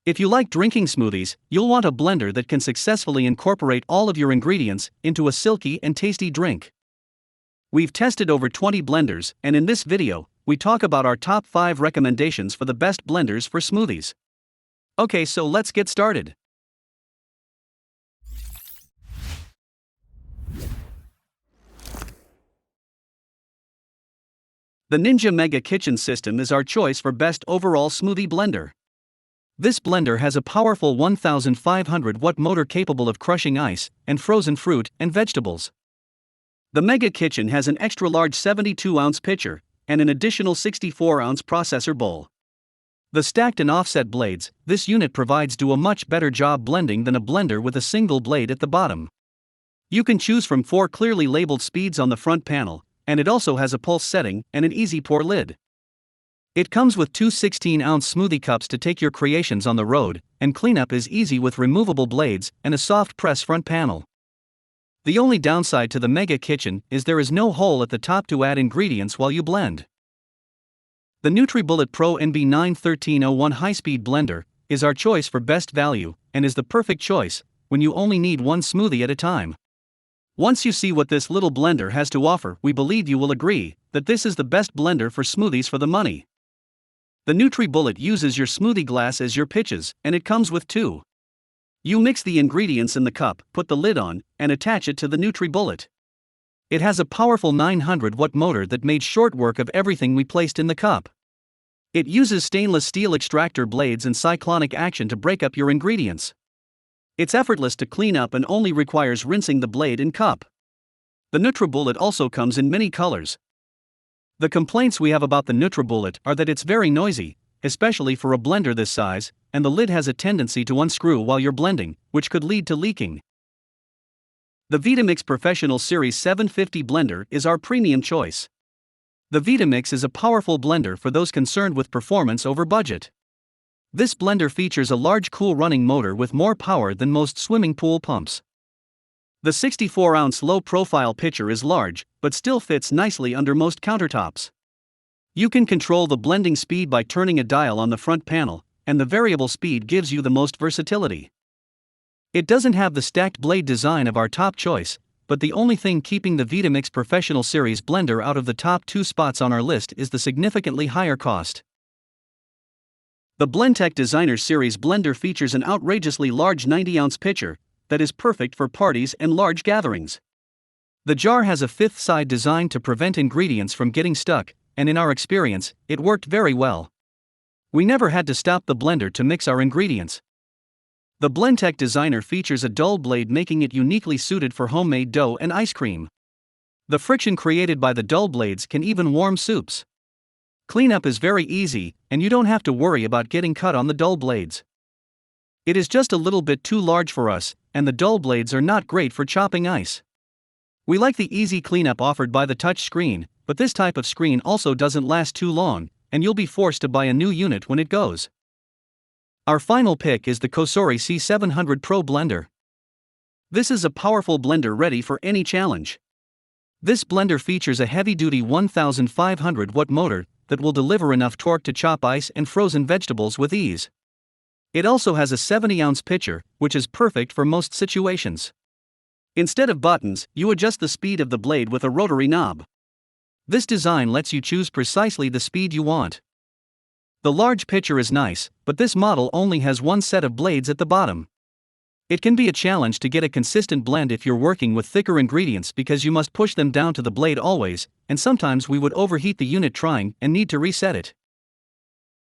If you like drinking smoothies, you'll want a blender that can successfully incorporate all of your ingredients into a silky and tasty drink. We've tested over 20 blenders, and in this video, we talk about our top 5 recommendations for the best blenders for smoothies. Okay, so let's get started. The Ninja Mega Kitchen System is our choice for best overall smoothie blender. This blender has a powerful 1500 watt motor capable of crushing ice and frozen fruit and vegetables. The Mega Kitchen has an extra large 72-ounce pitcher and an additional 64-ounce processor bowl. The stacked and offset blades this unit provides do a much better job blending than a blender with a single blade at the bottom. You can choose from 4 clearly labeled speeds on the front panel, and it also has a pulse setting and an easy pour lid. It comes with 2 16-ounce smoothie cups to take your creations on the road, and cleanup is easy with removable blades and a soft press front panel. The only downside to the Mega Kitchen is there is no hole at the top to add ingredients while you blend. The Nutribullet Pro NB91301 high-speed blender is our choice for best value and is the perfect choice when you only need one smoothie at a time. Once you see what this little blender has to offer, we believe you will agree that this is the best blender for smoothies for the money. The Nutribullet uses your smoothie glass as your pitches, and it comes with 2. You mix the ingredients in the cup, put the lid on, and attach it to the Nutribullet. It has a powerful 900 watt motor that made short work of everything we placed in the cup. It uses stainless steel extractor blades and cyclonic action to break up your ingredients. It's effortless to clean up and only requires rinsing the blade and cup. The Nutribullet also comes in many colors. The complaints we have about the Nutribullet are that it's very noisy, especially for a blender this size, and the lid has a tendency to unscrew while you're blending, which could lead to leaking. The Vitamix Professional Series 750 blender is our premium choice. The Vitamix is a powerful blender for those concerned with performance over budget. This blender features a large cool running motor with more power than most swimming pool pumps. The 64-ounce low-profile pitcher is large, but still fits nicely under most countertops. You can control the blending speed by turning a dial on the front panel, and the variable speed gives you the most versatility. It doesn't have the stacked blade design of our top choice, but the only thing keeping the Vitamix Professional Series blender out of the top 2 spots on our list is the significantly higher cost. The Blendtec Designer Series blender features an outrageously large 90-ounce pitcher that is perfect for parties and large gatherings. The jar has a 5th side designed to prevent ingredients from getting stuck, and in our experience, it worked very well. We never had to stop the blender to mix our ingredients. The Blendtec Designer features a dull blade, making it uniquely suited for homemade dough and ice cream. The friction created by the dull blades can even warm soups. Cleanup is very easy, and you don't have to worry about getting cut on the dull blades. It is just a little bit too large for us, and the dull blades are not great for chopping ice. We like the easy cleanup offered by the touch screen, but this type of screen also doesn't last too long, and you'll be forced to buy a new unit when it goes. Our final pick is the Kosori C700 Pro blender. This is a powerful blender ready for any challenge. This blender features a heavy-duty 1500 watt motor that will deliver enough torque to chop ice and frozen vegetables with ease. It also has a 70-ounce pitcher, which is perfect for most situations. Instead of buttons, you adjust the speed of the blade with a rotary knob. This design lets you choose precisely the speed you want. The large pitcher is nice, but this model only has 1 set of blades at the bottom. It can be a challenge to get a consistent blend if you're working with thicker ingredients because you must push them down to the blade always, and sometimes we would overheat the unit trying and need to reset it.